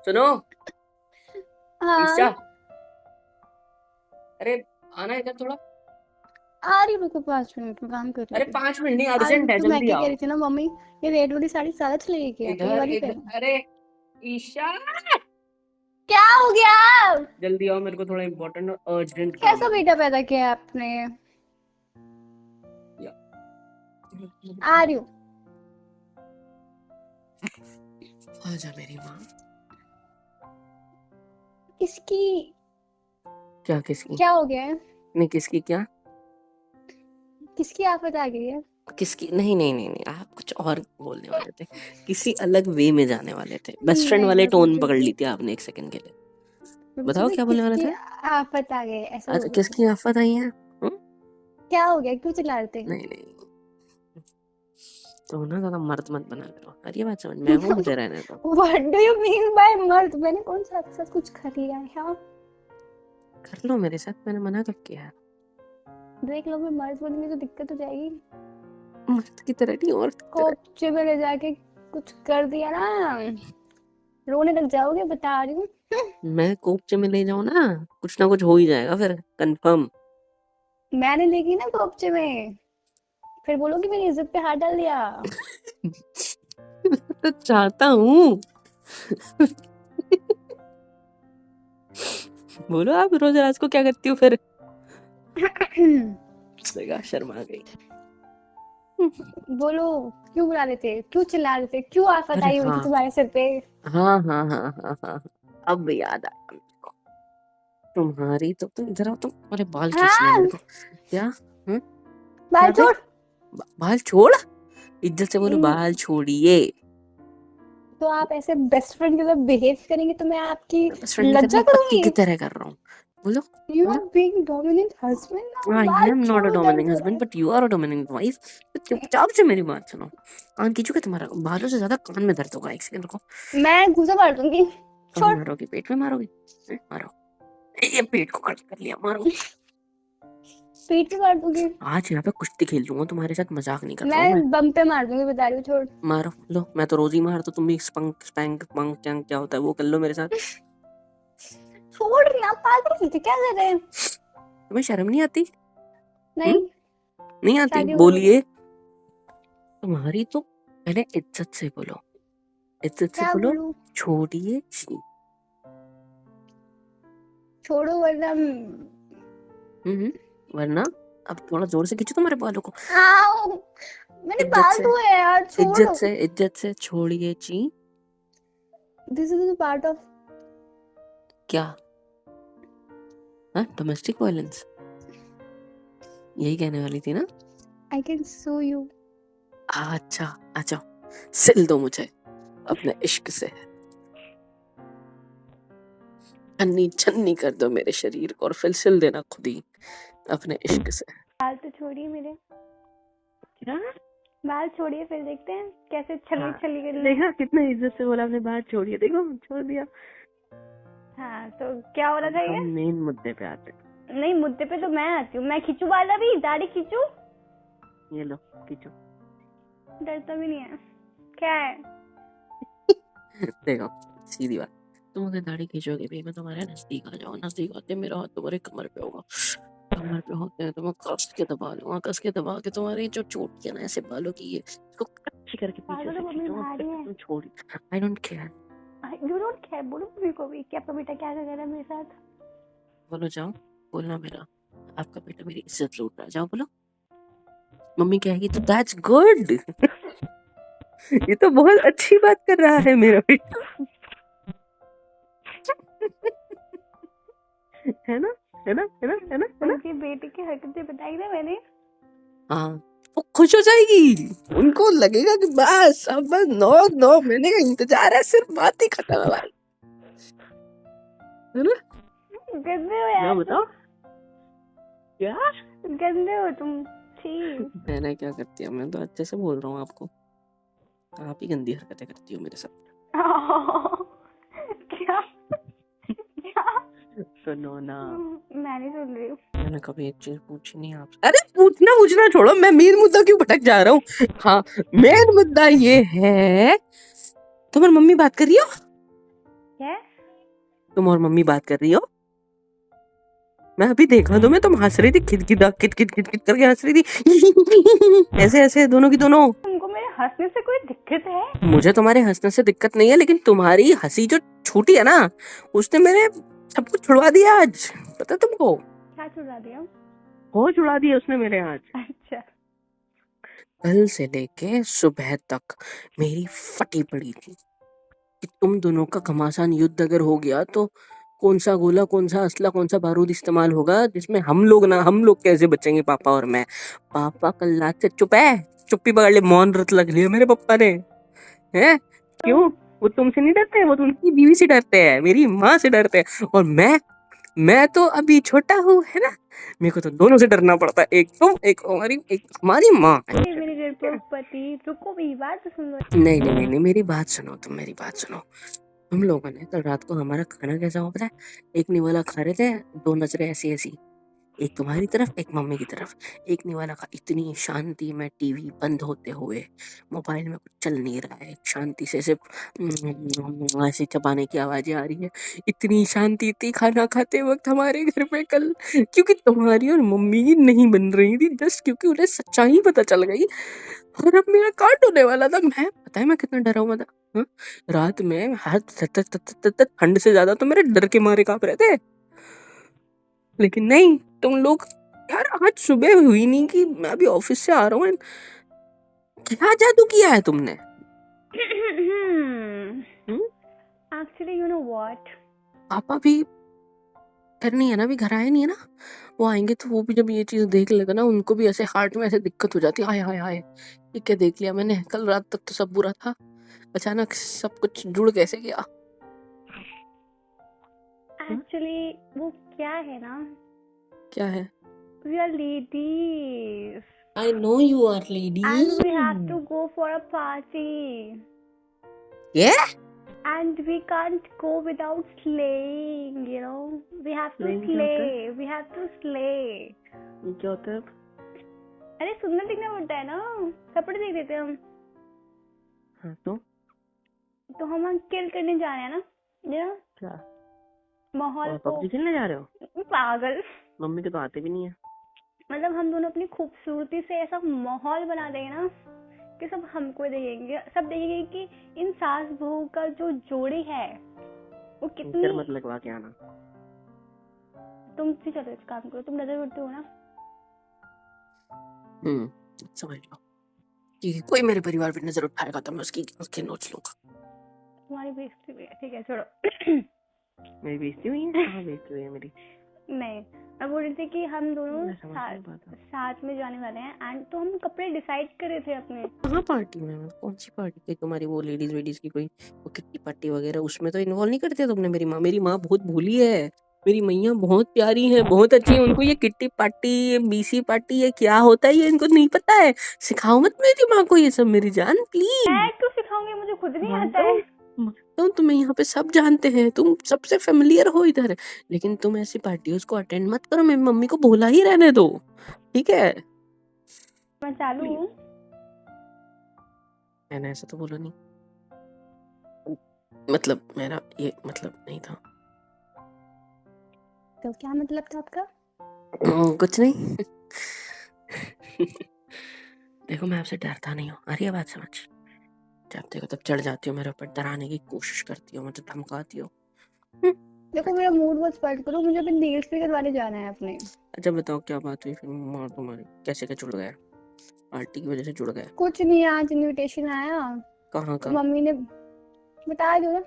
सुनो ईशा, हाँ अरे आना इधर थोड़ा। आ रही हूँ, रुको 5 मिनट में काम कर रही अरे थी। 5 मिनट नहीं, आज अर्जेंट है, तो मैं जल्दी क्या कह आओ। रही थी ना मम्मी, ये रेड वाली साड़ी ज्यादा चलेगी क्या? ये इधर वाली इधर, पहन। अरे ईशा क्या हो गया? जल्दी आओ, मेरे को थोड़ा इम्पोर्टेंट और अर्जेंट काम कैसा है। बेटा पैदा किया है आपने? या, आ रही हूँ। आजा मेरी माँ। इसकी क्या किसकी? क्या हो गया है? नहीं किसकी क्या? किसकी आफत आ गई है? किसकी? नहीं नहीं नहीं नहीं, आप कुछ और बोलने वाले थे, किसी अलग वे में जाने वाले थे। बेस्ट फ्रेंड नहीं, वाले मैं टोन पूछ रही पकड़ ली थी, थी आपने एक सेकंड के लिए। मैं पूछ बताओ रही थी क्या बोलने वाले किसकी थे? आफत आ गई है, ऐसा अच्छा, बोल रही थी। किसकी आफत आई है? क्या हो गया, क्यों चिल्ला रहे थे? नहीं नहीं, तो ना ज्यादा मर्द मत बना करो। अरे ये बात समझ में वो मुझे रहने दो। What do you mean by मर्द? मैंने कौन सा आपके साथ कुछ कर लिया है? हाँ कर लो मेरे साथ, मैंने मना कब किया है? देख लो, मैं मर्द बोलूंगी तो दिक्कत हो जाएगी। मर्द की तरह नहीं, औरत की तरह। कोपचे में ले जाके कुछ कर दिया ना, रोने लग जाओगे, बता रही हूँ। मैं कोपचे में ले जाऊं ना कुछ हो ही जाएगा फिर कंफर्म। मैंने लेगी ना कोपचे में, फिर बोलोगी मेरी इज्जत पे हाथ डाल दिया। तो चाहता हूँ। बोलो आप रोज रात को क्या करती हो फिर? देखा, शर्मा गई। बोलो, क्यों बुला रहे थे, क्यों चिल्ला रहे थे, क्यों आफत अरे आई हुई थी हाँ तुम्हारे सिर पे? हाँ हाँ हाँ हाँ हाँ, अब याद आया मेरे को। तुम्हारी तो तुम इधर आओ, तुम अरे बाल खींचने हैं हाँ, मेरे को। क्या? हम्म? बाल क्या पे? छोड़। बाल छोड़? इज्जत से बोलो, हम्म, बाल छोड़िए। तो आप ऐसे बेस्ट फ्रेंड के साथ बिहेव करेंगे तो मैं आपकी बेस्ट फ्रेंड की तरह लज्जा नहीं, पति की करूंगी? तरह कर रहा हूँ। बोलो यू आर बोलो। बीइंग डोमिनेंट हस्बैंड ना, I बाल am not a छोड़ो, dominating दर्द हो रहा husband, है। but you are a dominating wife. तो चुपचाप से मेरी बात सुनो। कान खींचोगे तुम्हारा, बालों से ज्यादा कान में दर्द होगा। एक सेकंड रुको। मैं घूसा मार दूंगी। कहाँ छोड़। मारोगी? पेट में मारोगी? मारो। ये पेट को कट कर लिया, मारो। पीठ पे मार दूंगी। आज यहाँ पे कुश्ती खेल लूंगा तुम्हारे साथ, मजाक नहीं कर रहा हूँ मैं। मैं बम पे मार दूंगी, बता रही हूँ, छोड़। मारो लो, मैं तो रोज ही मारता, तुम भी स्पंक स्पैंक पंक क्या होता है वो कर लो मेरे साथ। छोड़ रही, आप पागल थे, क्या कर रहे हैं? तुम्हें शर्म नहीं आती? नहीं, नहीं आती? शादी हो गई मुझे। बोलिए। तुम्हारी तो पहले इज्जत से बोलो, इज्जत से क्या बोलो। बोलूं? छोड़िए जी। छोड़ो वरना वरना अब थोड़ा जोर से खींचो तुम्हारे बालों को। आओ, मैंने इज्जत बाल से, धोए हैं यार, छोड़ो। इज्जत से छोड़िए जी। This is the part of. क्या? Domestic violence? यही कहने वाली थी ना? I can sue you. अच्छा अच्छा, सिल दो मुझे अपने इश्क से, छन्नी छन्नी कर दो मेरे शरीर को और फिर सिल देना खुद ही अपने इश्क से। बाल तो छोड़िए मेरे, क्या? बाल छोड़िए, फिर देखते हैं कैसे छली हाँ, छली कर देखा कितना इज्जत से बोला आपने, बात छोड़िए, देखो छोड़ दिया। हाँ तो क्या हो रहा था ये? हम मेन मुद्दे पे आते हैं। नहीं, मुद्दे पे तो मैं आती हूँ। मैं खींचू बाल, अभी दाढ़ी खींचू? ये लो खींचो। डरता भी नहीं है, क्या है? देखो सीधी बात, तुम मुझे दाढ़ी खींचोगे भी, मैं तुम्हारे नजदीक आ जाऊँ, नजदीक आते मेरा हाथ तुम्हारे कमर पे होगा, कमर पे होते हैं तो मैं कस के दबा लूंगा, कस के दबा के तुम्हारी जो चोटी है ना ऐसे बालों की, ये इसको अच्छी करके पीछे से खींचूंगा, फिर तुम छोड़। I don't care. You don't care? बोलो मम्मी को भी कि आपका बेटा क्या कर रहा है मेरे साथ। बोलो जाओ, बोलना मेरा आपका बेटा मेरी इज्जत लूट रहा है, जाओ बोलो। मम्मी कहेगी तो दैट्स गुड। ये तो बहुत अच्छी बात कर रहा है मेरा बेटा। है ना, है ना, है ना, है ना, है ना? उनके बेटे की हरकतें बताई ना मैंने। हाँ, वो खुश हो जाएगी, उनको लगेगा कि बस अब बस 9 महीने का इंतजार है, सिर्फ बात ही खत्म है भाई, है ना? गंदे हो यार, बताओ क्या गंदे हो तुम, छी। मैंने क्या करती है? मैं तो अच्छे से बोल रहा हूँ आपको, आप ही गंदी हरकतें करती हो मेरे साथ। क्या क्या? सुनो ना, मैं नहीं सुन रही हूँ। मैंने कभी एक चीज पूछी नहीं आपसे। अरे पूछना छोड़ो, मैं मेन मुद्दा क्यों भटक जा रहा हूँ। हाँ, मेन मुद्दा ये है, तुम्हारी मम्मी बात कर रही हो? यस तुम और मम्मी बात कर रही हो? मैं अभी देखा तुम्हें, तुम हंस रही थी, खिद खिद करके हंस रही थी ऐसे ऐसे दोनों की दोनों। तुमको मेरे हंसने से कोई दिक्कत है? मुझे तुम्हारे हंसने से दिक्कत नहीं है, लेकिन तुम्हारी हंसी जो छूटी है ना, उसने मेरे सब कुछ छुड़वा दिया आज। पता है तुमको? क्या छुड़ा दिया? होश उड़ा दिए उसने मेरे आज। अच्छा कल से लेके सुबह तक मेरी फटी पड़ी थी कि तुम दोनों का घमासान युद्ध अगर हो गया तो कौन सा गोला, कौन सा असला, कौन सा बारूद इस्तेमाल होगा, जिसमें हम लोग कैसे बचेंगे, पापा और मैं। पापा कल रात से चुप है, चुप्पी पकड़ ले, मौन व्रत लग लिया मेरे पापा ने। हैं? क्यों? वो तुमसे नहीं डरते, वो तो उनकी बीवी से डरते हैं, मेरी माँ से डरते हैं। और मैं तो अभी छोटा हूँ, है ना, मेरे को तो दोनों से डरना पड़ता है, एक तुम, एक हमारी माँ। मेरे घर पर पति, रुको मेरी बात तो सुन लो। नहीं नहीं नहीं नहीं, मेरी बात सुनो, तुम मेरी बात सुनो। हम लोगों ने कल रात को हमारा खाना कैसा हुआ पता है? एक निवाला खा रहे थे, दो नजरें ऐसी ऐसी, एक तुम्हारी तरफ एक मम्मी की तरफ। एक निवाला का इतनी शांति में, टीवी बंद होते हुए, मोबाइल में कुछ चल नहीं रहा है, शांति से सिर्फ ऐसे चबाने की आवाजें आ रही है। इतनी शांति थी खाना खाते वक्त हमारे घर पे कल, क्योंकि तुम्हारी और मम्मी की नहीं बन रही थी, जस्ट क्योंकि उन्हें सच्चाई पता चल गई। और अब मेरा काट होने वाला था। मैं, पता है मैं कितना डरा हुआ था? हाँ? रात में हाथ ठंड से ज्यादा तो मेरे डर के मारे कांप रहे थे। लेकिन नहीं, तुम लोग, यार आज सुबह हुई नहीं कि मैं अभी ऑफिस से आ रहा हूँ, क्या जादू किया है तुमने? एक्चुअली यू नो व्हाट, पापा भी घर नहीं है ना, अभी घर आए नहीं है ना, वो आएंगे तो वो भी जब ये चीज देख लेगा ना, उनको भी ऐसे हार्ट में ऐसे दिक्कत हो जाती है, हाय हाय हाय, ये क्या देख लिया मैंने, कल रात तक तो सब बुरा था, अचानक सब कुछ जुड़ कैसे गया? एक्चुअली वो क्या है ना, क्या है? we are ladies I know you are lady. and we have to go for a party Yeah? and we can't go without slaying, you know, we have to Slaying क्या होता है? slay, we have to slay. ये क्या होता है? अरे सुंदर दिखना पड़ता है ना, कपड़े देख देते हम, हाँ तो हम किल करने जा रहे हैं ना, you know, क्या माहौल को। पबजी खेलने जा रहे हो? पागल, मम्मी के तो आते भी नहीं है। मतलब हम दोनों अपनी खूबसूरती से ऐसा माहौल बना देंगे ना कि सब हमको देखेंगे, सब देखेंगे कि इन सास बहू का जो जोड़ी है वो कितनी। पिक्चर मत लगवा के आना। तुम भी चलो इस काम करो, तुम नजर उठते हो ना। समझ लो कि कोई मेरे परिवार पे नजर उठाएगा तो मैं उसकी आंखें नोच लूंगा। तुम्हारी बेइज्जती हुई है, ठीक है छोड़ो। मेरी बेइज्जती हुई है? कहाँ बेइज्जती हुई है मेरी? नहीं, मैं बोल रही थी कि हम दोनों मैं समझ नहीं पाता। साथ में जाने वाले हैं एंड तो हम कपड़े डिसाइड कर रहे थे अपने। कहाँ पार्टी में? कौन सी पार्टी की तुम्हारी? वो लेडीज वेडीज की कोई वो किट्टी पार्टी वगैरह, उसमें तो इन्वॉल्व नहीं करते तुमने? मेरी माँ बहुत भूली है, मेरी मैया बहुत प्यारी है, बहुत अच्छी है, उनको ये किट्टी पार्टी, ये बीसी पार्टी, ये क्या होता है ये इनको नहीं पता है। सिखाओ मत मेरी माँ को ये सब, मेरी जान प्लीज। मैं क्यों सिखाऊंगी, मुझे खुद नहीं आता है। मानता हूँ तुम्हें यहाँ पे सब जानते हैं, तुम सबसे फेमिलियर हो इधर, लेकिन तुम ऐसी पार्टियों को अटेंड मत करो, मेरी मम्मी को भूला ही रहने दो, ठीक है? मैं चालू हूँ। मैंने ऐसा तो बोला नहीं, मतलब मेरा ये मतलब नहीं था। तो क्या मतलब था आपका? कुछ नहीं। देखो मैं आपसे डरता नहीं हूँ, आ रही है बात समझ? जब देखो तब चढ़ जाती हो मेरे ऊपर, डराने की कोशिश करती हो, मुझे धमकाती हो। देखो मेरा मूड मत स्पॉइल करो, मुझे अभी नेल्स भी करवाने जाना है अपने। अच्छा बताओ क्या बात हुई फिर? माँ तुम्हारी कैसे क्या जुड़ गया? पार्टी की वजह से जुड़ गया? कुछ नहीं, आज इनविटेशन आया। कहाँ तो का? मम्मी ने बता दो ना,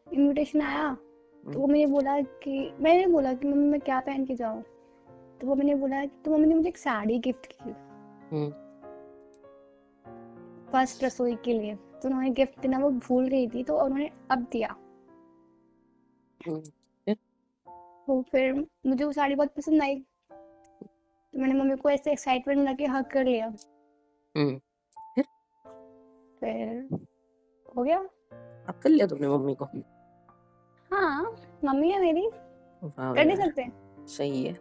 इनविटेशन आया तो मम्मी ने बोला कि, मैंने बोला कि मम्मी मैं क्या पहन के जाऊँ, तो मम्मी ने बोला, तो मम्मी ने मुझे एक साड़ी गिफ्ट की फर्स्ट रसोई के लिए, तो उन्होंने गिफ्ट देना वो भूल गई थी, तो उन्होंने अब दिया। तो फिर मुझे वो साड़ी बहुत पसंद आई, तो मैंने मम्मी को ऐसे एक्साइटमेंट में रख हक कर लिया। फिर हो गया। अब कर लिया तुमने मम्मी को? हाँ मम्मी है मेरी, कर नहीं सकते। सही है।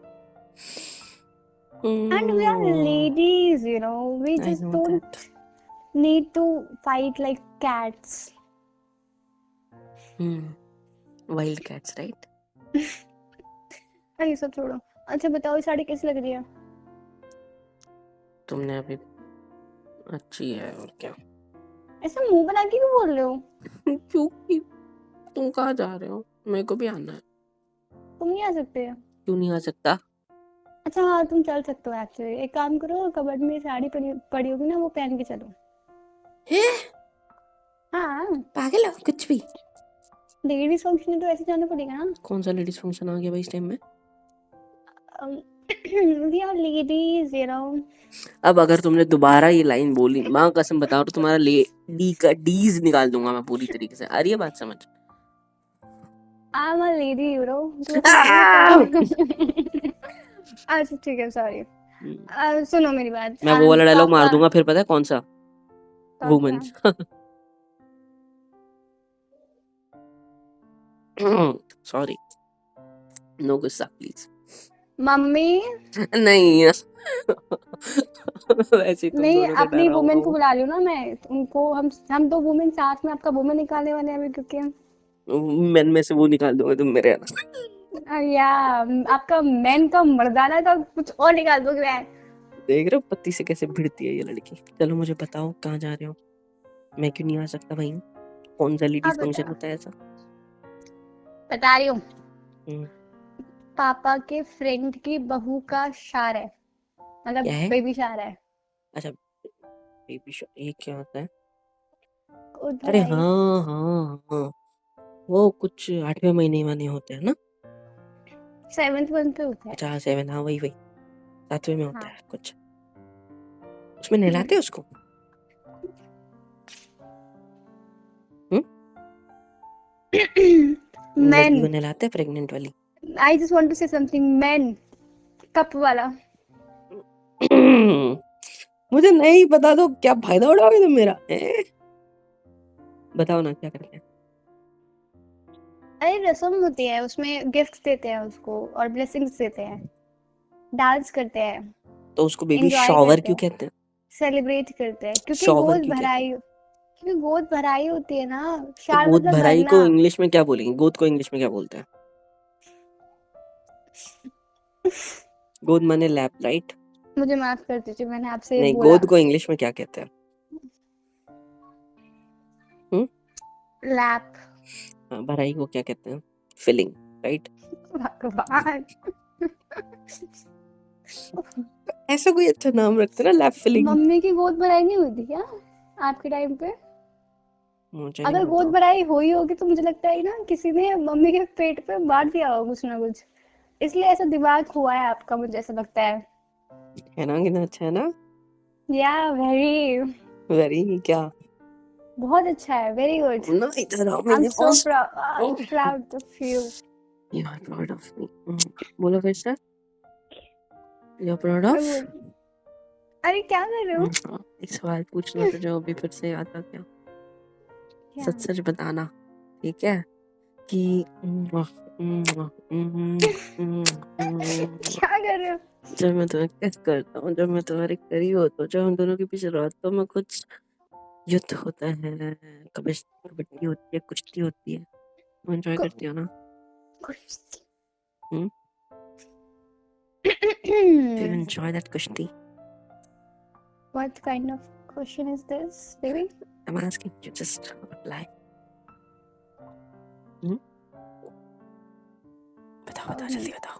And we are ladies, you know, we just don't need to fight like cats. Wild cats right. अरे ये सब छोड़ो। अच्छा बताओ, ये साड़ी कैसी लग रही है? तुमने अभी अच्छी है और क्या। ऐसा मुंह बना के क्यों बोल रहे हो? क्योंकि तुम कहाँ जा रहे हो, मेरे को भी आना है। तुम नहीं आ सकते? क्यों नहीं आ सकता? अच्छा हाँ, तुम चल सकते हो एक्चुअली। एक काम करो, कबर्ड में साड़ी पड़ी पड़ी होगी ना, वो पहन के चलो। हैं? हाँ, पागल हो कुछ भी। लेडीज फंक्शन है तो ऐसे जाना पड़ेगा ना। कौन सा लेडीज फंक्शन आ गया भाई इस टाइम में? We are ladies, you know. अब अगर तुमने दोबारा ये लाइन बोली, माँ कसम बताओ, तो तुम्हारा डी का डीज निकाल दूंगा मैं पूरी तरीके से। आ रही है बात समझ? I am a lady, you know. तुम ऐसे बोलो। अच्छा ठीक है, सॉरी। सुनो मेरी बात। मैं वो वाला डायलॉग मार पापा। दूंगा फिर, पता है कौन सा? कौन सा? वुमेन्स। सॉरी, नो गुस्सा प्लीज। मम्मी। नहीं। वैसे ही तुम नहीं, दोनों से अपनी डरा हुआ वुमेन को हूँ। बुला रही हूँ ना मैं। उनको हम दो वुमेन साथ में आपका वुमेन निकालने वाले हैं अभी, क्योंकि मैन में से वो निकाल दोगे तुम मेरे यहाँ। या आपका मैन का मर्दाना का कुछ और निकाल दोगे मैं। देख रहे हो पति से कैसे भिड़ती है ये लड़की। चलो मुझे बताओ कहाँ जा रहे हो? मैं क्यों नहीं आ सकता भाई? कौन सा लेडीज आप फंक्शन बता होता है ऐसा? बता रही हूँ। हम्म, पापा के फ्रेंड की बहू का शार है, मतलब क्या है? बेबी शार है। अच्छा, बेबी शो, ये क्या होता है? उधर अरे आई। हाँ हाँ हाँ, वो कुछ 8वें महीने वाले होते हैं ना? 7th मंथ पे होता है। अच्छा 7, हाँ वही वही 7वें में होता हाँ। है कुछ। उसमें नहलाते हैं उसको? हम्म, लड़की को मैन। नहलाते हैं प्रेग्नेंट वाली? I just want to say something. मैन कप वाला। मुझे नहीं पता तो क्या फायदा उठाओगे तुम मेरा? बताओ ना क्या करते हैं। अरे रस्म होती है, उसमें गिफ्ट देते हैं उसको और ब्लेसिंग्स देते हैं, डांस करते हैं, तो उसको बेबी एंजॉय शॉवर करते क्यों हैं, कहते हैं? सेलिब्रेट करते हैं, क्योंकि शॉवर गोद क्यों कहते हैं? भराई। क्योंकि गोद भराई होती है ना। तो शार गोद मतलब भराई भरना। को इंग्लिश में क्या बोलेंगे? गोद को इंग्लिश में क्या बोलते हैं? गोद माने लैप राइट? मुझे माफ कर दीजिए, मैंने आपसे ये नहीं, बोला। गोद को इंग्लिश में क्या कहते हैं? Hmm, lap. हाँ, भराई को क्या कहते हैं? Filling right? भगवान। ऐसा कोई अच्छा नाम रखते हैं ना, लैप फिलिंग। मम्मी की गोद भराई नहीं हुई थी क्या आपके टाइम पे? मुझे नहीं अगर गोद पता। भराई हुई होगी तो मुझे लगता है ना, किसी ने मम्मी के पेट पे बांट दिया होगा कुछ ना कुछ, इसलिए ऐसा दिमाग हुआ है आपका, मुझे ऐसा लगता है। है ना, कितना अच्छा है ना? या वेरी। वेरी क्या? बहुत अच्छा है, वेरी गुड। ना इधर आओ आई एम मेरे सो पास। Proud of you. You are proud of me. बोलो फिर से। You are proud मैं of? बोल, अरे क्या कर रहे हो? एक सवाल पूछना तो जो अभी फिर से याद आ गया। क्या? सच सच बताना, ठीक है? कि क्या कर रहे हो? जब मैं तुम्हें किस करता हूँ, जब मैं तुम्हारे करीब होता हूँ, जब हम दोनों के पीछे रातों में कुछ युद्ध होता है, कबड्डी होती है, कुश्ती होती है, वो एंजॉय करती हो ना? Hmm? Do you enjoy that kushti? What kind of question is this, baby? I'm asking you, just reply. Hmm? बताओ बताओ जल्दी बताओ,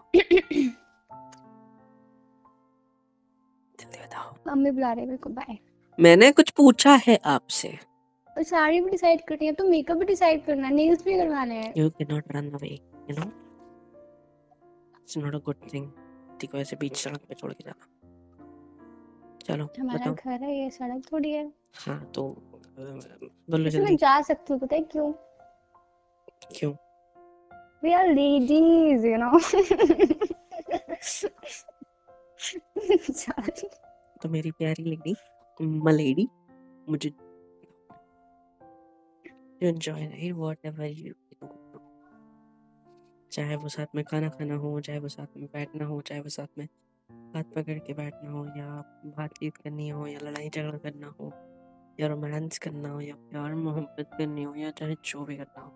जल्दी बताओ। मम्मी बुला रहे हैं मेरे को, बाय। मैंने कुछ पूछा है आपसे। और साड़ी भी डिसाइड करनी है तो मेकअप भी डिसाइड करना है, नेल्स भी करवाने हैं। You cannot run away, you know? It's not a good thing. किसी को ऐसे बीच सड़क पे छोड़ के जाना। चलो हमारा बताओ। घर है, ये सड़क थोड़ी है। हाँ तो बोलो इसमें मैं जल्दी। जा सकती हूँ, पता है क्यों? क्यों? We are ladies, you know. तो मेरी प्यारी लेडी, मलेडी, मुझे enjoy right whatever you do, चाहे वो साथ में खाना खाना हो, चाहे वो साथ में बैठना हो, चाहे वो साथ में हाथ पकड़ के बैठना हो, या बातचीत करनी हो, या लड़ाई झगड़ा करना हो, या रोमांस करना हो, या प्यार मोहब्बत करनी हो, या चाहे जो भी करना हो,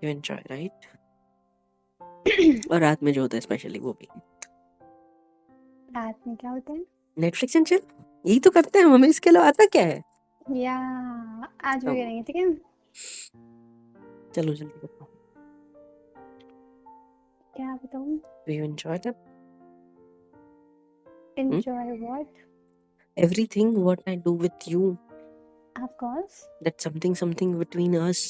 यू एंजॉय राइट? और रात में जो होता है स्पेशली वो भी रात में क्या होता है? नेटफ्लिक्स एंड चिल, यही तो करते हैं हमें, इसके अलावा आता क्या है? या आज भी हम करेंगे, ठीक है? चलो जल्दी बताओ, क्या बताऊँ? You enjoy that Enjoy what? everything what I do with you, Of course. that something between us.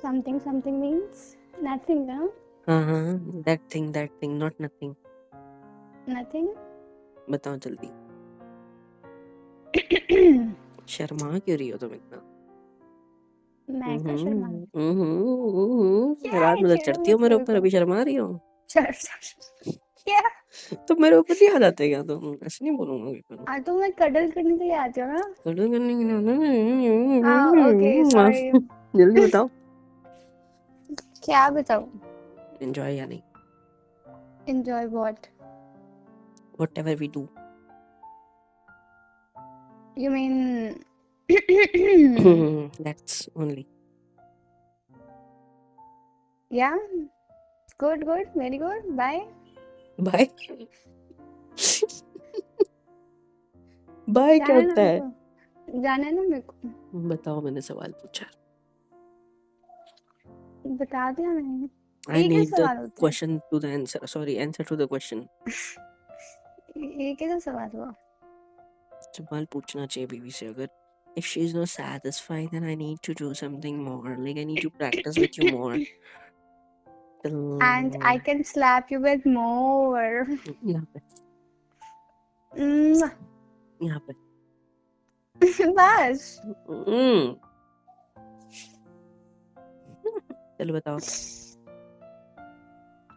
Something means nothing, no? that thing not nothing. Nothing. बताओ जल्दी, शर्मा क्यों रही हो तुम इतना? मैं क्या शर्मा? रात में तो चढ़ती हो मेरे ऊपर, क्या? अभी शर्मा रही हो? क्या? तो मेरे ऊपर नहीं आ जाते क्या तुम? ऐसे नहीं बोलूंगा कभी। तो मैं कडल करने के लिए आती हूँ ना। cuddle करने के ओके लिए सॉरी। जल्दी बताओ, क्या बताऊँ? एंजॉय या नहीं? Enjoy what? whatever we do. You mean? That's only. Yeah. Good. Very good. Bye. Bye. Bye क्या जाने होता ना है? मेरे को। जाने ना मेरे को। बताओ, मैंने सवाल पूछा। बता दिया मैंने। I ये क्या need the सवाल होता है? question to the answer. Sorry, answer to the question. ये कैसा सवाल हुआ? सवाल पूछना चाहिए बीवी से, अगर if she is not satisfied then I need to do something more, like I need to practice with you more. And I can slap you with more. यहाँ पे यहाँ पे बस। चलो बताओ।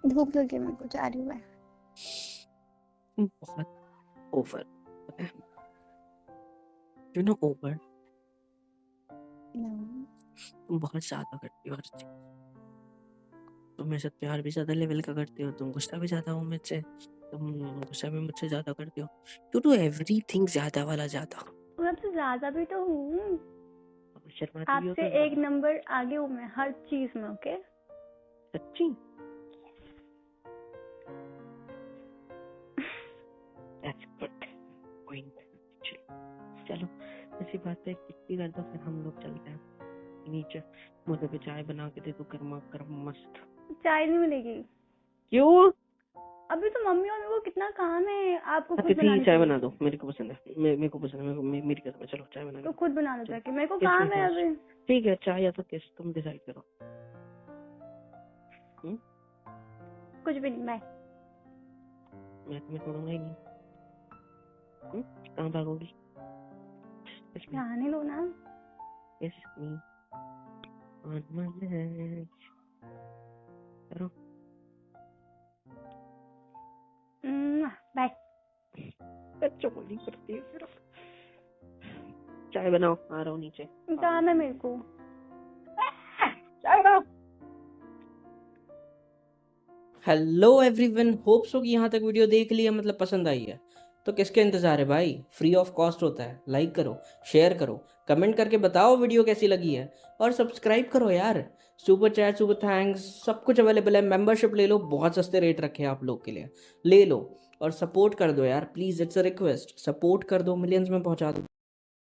धूप लगी है, मेरे को जा रही हूँ मैं। बहुत over, you know over, No. तुम बहुत ज्यादा करती हो हर चीज। तुम मेरे साथ प्यार भी ज्यादा लेवल का करती हो, तुम गुस्सा भी ज्यादा हो मुझसे, तुम गुस्सा भी मुझसे ज्यादा करती हो, यू डू एवरीथिंग ज्यादा वाला ज्यादा। और आपसे ज्यादा भी तो हूँ, शर्माती भी हो आपसे तो एक नंबर आगे हूँ मैं हर चीज में। ओके सच्ची? That's good point. चलो इसी बात पे कितनी कर दो, फिर हम लोग चलते हैं नीचे। मुझे भी चाय बना के दे दो गर्मा गर्म मस्त। चाय नहीं मिलेगी। क्यों? अभी तो मम्मी और मेरे को कितना काम है, आपको खुद कितनी बनानी चाय चाहिए। बना दो, मेरे को पसंद है, मेरे को पसंद है, मेरी कसम है। चलो चाय बना तो दो, खुद बना लो जाके, मेरे को किस काम में है खाओ? अभी। ठीक है, चाय या तो किस, तुम डिसाइड करो। कुछ भी नहीं, मैं तुम्हें छोड़ूंगा ही नहीं। कहाँ भागोगी? आने दो ना। Kiss me on my lips. करो। बाय। बच्चों को नहीं करती है फिर। चाय बनाओ, आ रहा हूँ नीचे। काम है मेरे को। चाय बनाओ। हेलो एवरीवन, होप सो कि यहाँ तक वीडियो देख लिया, मतलब पसंद आई है। तो किसके इंतजार है भाई, फ्री ऑफ कॉस्ट होता है। लाइक करो, शेयर करो, कमेंट करके बताओ वीडियो कैसी लगी है, और सब्सक्राइब करो यार। सुपर चैट, सुपर थैंक्स, सब कुछ अवेलेबल है। मेंबरशिप ले लो, बहुत सस्ते रेट रखे हैं आप लोग के लिए, ले लो और सपोर्ट कर दो यार please, it's a request. Support कर दो, मिलियंस में पहुंचा दो।